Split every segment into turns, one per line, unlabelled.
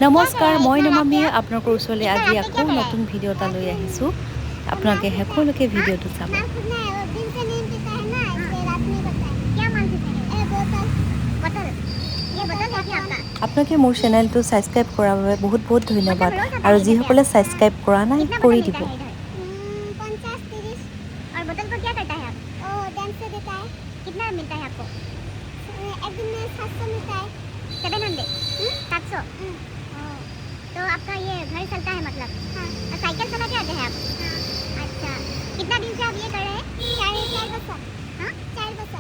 নমস্কাৰ, মই নমামিয়ে আপোনালোকৰ ওচৰলৈ আজি আকৌ নতুন ভিডিঅ' এটা লৈ আহিছোঁ। আপোনালোকে শেষলৈকে ভিডিঅ'টো চাব। আপোনালোকে মোৰ চেনেলটো ছাবস্ক্ৰাইব কৰাৰ বাবে বহুত বহুত ধন্যবাদ আৰু যিসকলে ছাবস্ক্ৰাইব কৰা নাই কৰি দিব।
तो आपका ये घर चलता है मतलब? हाँ। साइकिल चलाते आते हैं आप? हाँ। अच्छा, कितना दिन से आप ये कर रहे हैं? 4 बरस। हाँ, 4 बरस।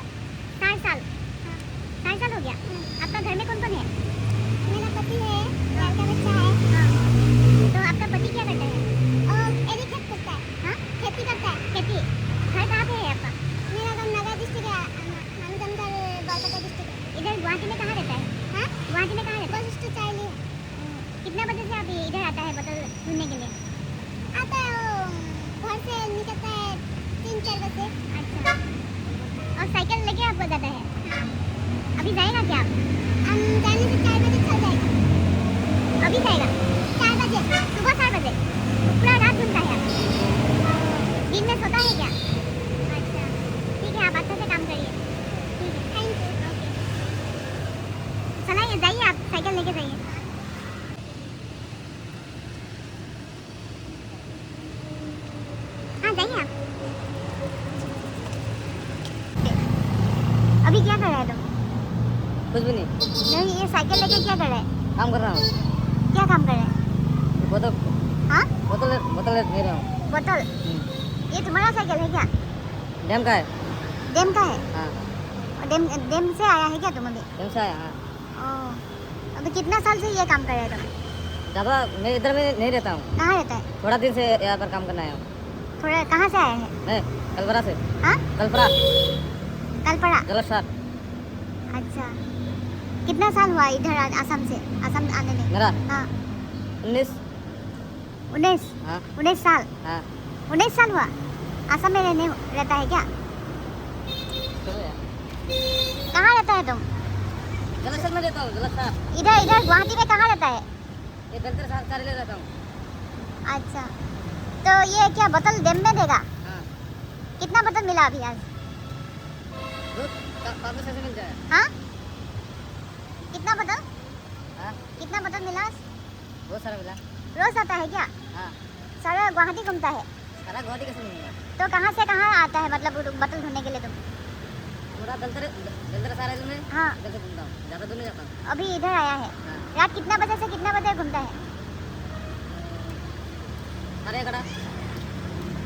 4 साल। हाँ। 4 साल हो गया। आपका घर में कौन कौन है? मेरा पति है, लड़का बच्चा है। हाँ। तो आपका पति क्या करता है? एग्रीकल्चर करता है। हाँ, खेती करता है। खेती। घर कहाँ पे है आपका? मेरा गाँव नगर डिस्ट्रिक्ट है, मानगंधर बरकता डिस्ट्रिक्ट। इधर गुवाहाटी में कहाँ रहता है? हाँ, गुवाहाटी में कहाँ रहता है? बस स्टैंड चाहिए। कितना बजे से आप इधर आता है बोतल ढूंढने के लिए? आता है वो घर से निकलता है 3-4 बजे। अच्छा, और साइकिल लेके आपको जाता है? हाँ। अभी जाएगा क्या आप? हम जाने से 4 बजे चल जाएगा। अभी जाएगा 4 बजे, सुबह 4 बजे। पूरा रात घूमता है आप? दिन में सोता है क्या? अच्छा, ठीक है, आप अच्छा से काम करिए। ठीक है, थैंक यू। ओके, चलाइए, जाइए आप, साइकिल लेके जाइए। जाइए आप। अभी क्या कर रहे हैं तुम?
कुछ भी नहीं।
नहीं, ये साइकिल लेके क्या कर रहे हैं?
काम कर रहा हूँ।
क्या काम कर रहे हैं?
बोतल।
हाँ,
बोतल ले रहा हूँ।
बोतल। ये तुम्हारा साइकिल है क्या?
डैम का है।
डैम का है?
हाँ।
और डैम से आया है क्या तुम अभी?
डैम से आया। हाँ।
ओह, अभी कितना साल से ये काम कर रहे हो तुम?
ज़्यादा मैं इधर में नहीं रहता हूँ।
कहाँ रहता है?
थोड़ा दिन से यहाँ पर काम करना आया हूँ।
थोड़ा कहाँ से आए हैं?
मैं कलपरा से।
हाँ,
कलपरा
कलपड़ा।
जलसार।
अच्छा, कितना साल हुआ इधर असम से, असम आने में?
मेरा
हाँ,
19।
19?
हाँ
19 साल?
हाँ।
19 साल हुआ असम में रहता है क्या? कहाँ रहता है तुम?
जलसार में रहता हूँ। जलसार
इधर गुवाहाटी में कहाँ रहता है?
ये बेलतर कार्यालय रहता हूँ।
अच्छा, तो ये क्या बोतल डैम में देगा?
हाँ।
कितना बोतल मिला अभी आज?
दूध 5 से मिल जाए।
हाँ, कितना बोतल?
हाँ,
कितना बोतल मिला आज?
बहुत सारा मिला।
रोज आता है क्या?
हाँ,
सारा गुवाहाटी घूमता है?
सारा गुवाहाटी कैसे मिलेगा?
तो कहाँ से कहाँ आता है मतलब बोतल ढूंढने के लिए तुम?
पूरा बेलतर कार्यालय में।
हाँ,
इधर से घूमता हूँ, ज़्यादा दूर नहीं जाता हूँ।
अभी इधर आया है।
हाँ।
रात कितना बजे से कितना बजे घूमता है?
11:30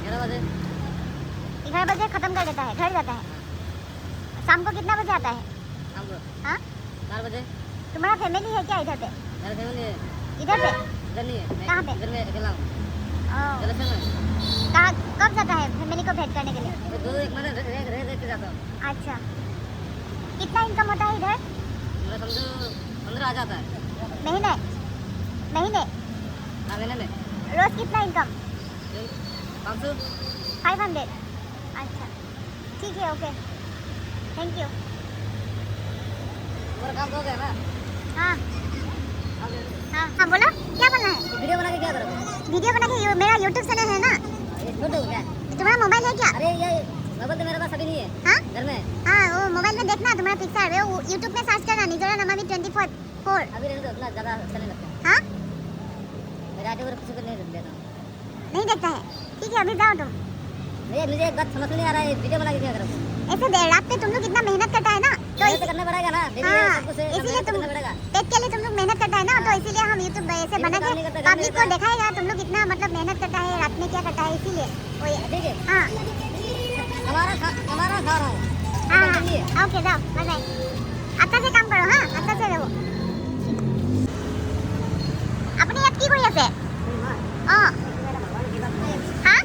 11 बजे।
11 बजे खत्म कर देता है, घर जाता है। शाम को कितना बजे आता है?
शाम को
हाँ,
4 बजे।
तुम्हारा फैमिली है क्या इधर पे?
मेरा फैमिली है।
इधर पे?
इधर नहीं है। मैं
कहाँ पे?
इधर में अकेला हूँ।
ओह,
जलसार में।
कहाँ कब जाता है फैमिली को भेंट करने के लिए?
मैं 2-1 महीने रह के जाता हूँ।
अच्छा, कितना इनकम होता है इधर
मैं समझो 15 आ जाता है।
महीने? महीने?
हाँ, महीने में
रोज कितना इनकम?
500।
500? अच्छा, ठीक है, ओके, थैंक यू।
पूरा काम हो गया ना?
हाँ हाँ हाँ, बोलो, क्या बोलना है?
वीडियो बना के क्या करोगे?
वीडियो बना के मेरा यूट्यूब चैनल है ना।
ये छोड़ दो क्या?
तुम्हारा मोबाइल है क्या?
अरे ये मोबाइल तो मेरे पास अभी नहीं है।
हाँ
घर में।
हाँ, वो मोबाइल में देखना तुम्हारा पिक्चर, वो यूट्यूब में सर्च करना निजोरा नमामि 24।
अभी रहने दो, इतना ज़्यादा चलने लगता है।
हाँ,
मेरा आटे पर किसी को नहीं देता हूँ।
नहीं देखता है? ठीक है, अभी जाओ तुम।
मुझे एक बात समझ में नहीं आ रहा है, वीडियो बना के क्या करोगे?
ऐसे देर रात पे तुम लोग इतना मेहनत करता है ना, तो
मेहनत करना पड़ेगा ना।
हाँ,
सब कुछ
इसीलिए तुम
करना पड़ेगा।
पेट के लिए तुम लोग मेहनत करता है ना, तो इसीलिए हम यूट्यूब ऐसे बना के पब्लिक को दिखाएगा तुम लोग इतना मतलब मेहनत करता है, रात में क्या करता है, इसीलिए वही।
ठीक है।
हाँ
हमारा खा रहा हूँ।
हाँ हाँ, ओके, जाओ, बाय बाय। अच्छा से काम करो, हाँ, अच्छा से रहो। अपनी याद की कोई আছে? অঁ, হা?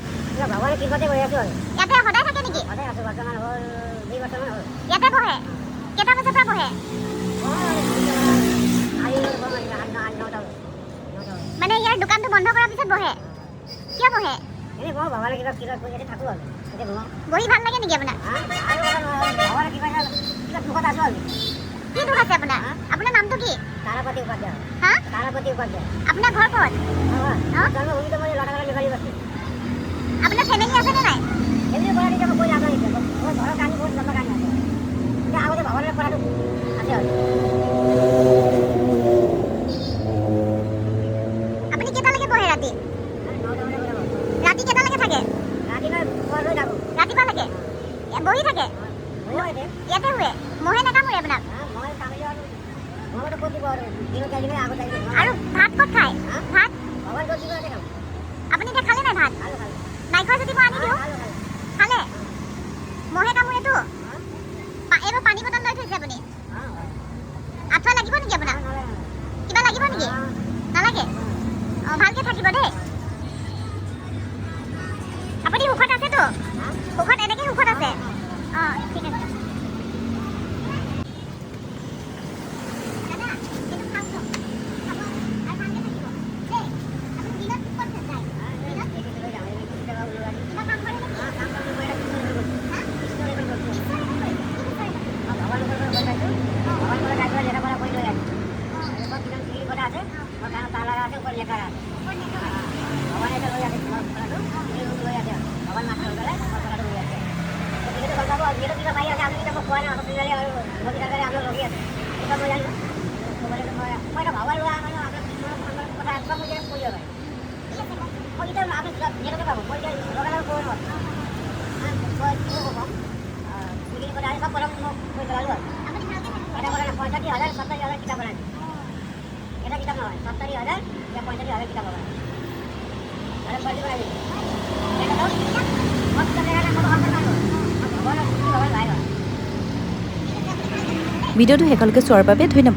ভগৱানে কৃপাতে বহি আছোঁ আৰু।
ইয়াতে সদায় থাকে নেকি?
সদায় আছোঁ, বৰ্তমান হ'ল 2 বছৰমান হ'ল।
ইয়াতে বহে? কেইটা বজাৰ পৰা বহে? মানে ইয়াৰ দোকানটো বন্ধ কৰাৰ পিছত বহে? কিয় বহে?
এনেই মই ভগৱানে কিবা কৰি থাকোঁ আৰু এতিয়া ঘূমাওঁ।
বহি ভাল লাগে নেকি আপোনাৰ?
ভগৱানে কিবা দুখত আছোঁ আৰু।
কি দুখ আছে আপোনাৰ? আপোনাৰ নামটো কি?
তারাপতি উপাধ্যায়।
হা?
তারাপতি উপাধ্যায়।
আপোনাৰ ঘৰ ক'ত?
আমার জন্মভূমিতে মানে লটাগড়া লিখালি বসে।
আপোনাৰ ফেমিলি আছে নে নাই?
এমনি পড়া দিতে কই আগে নিতে। ওই ঘর কানি বহুত লম্বা কানি আছে। এটা আমাদের ভবনের পড়াটা আছে আর।
আপুনি কেইটালৈকে বহে ৰাতি? ৰাতি কেইটালৈকে থাকে?
রাতিটা পড়ে যাব।
ৰাতিপুৱালৈকে বহি থাকে?
ওই দে।
ইয়াতে শুৱে? মহে নাকামুৰে আপোনাক?
মই কামলি আর মই তো কোটি বড়। দিনো যাইবে আগো যাইবে।
আৰু ভাত ক'ত খায়? ভাত
ভগবান কোটি বড় দেখাম।
আপুনি এতিয়া খালে নাই ভাত?
ভালো ভালো।
নাই খোৱা যদি মই আনি দিওঁ।
ভালো ভালো।
খালে? মহে কামুৰেতো? এইবাৰ পানী বটল লৈ থৈছে আপুনি? আঁঠুৱা লাগিব নেকি আপোনাক? কিবা লাগিব নেকি? নালাগে? অঁ ভালকৈ থাকিব দেই। আপুনি সুখত আছেতো? সুখত এনেকৈ সুখত আছে? অঁ ঠিক আছে। দাদা এইটো খাওক খাওক। খাব আৰু ভালকৈ থাকিব দেই। আপুনি দিনত ক'ত যায়? দিনত কিবা কাম কৰে নেকি? হা?
ভিডিঅ'টো শেষলৈকে চোৱাৰ বাবে ধন্যবাদ।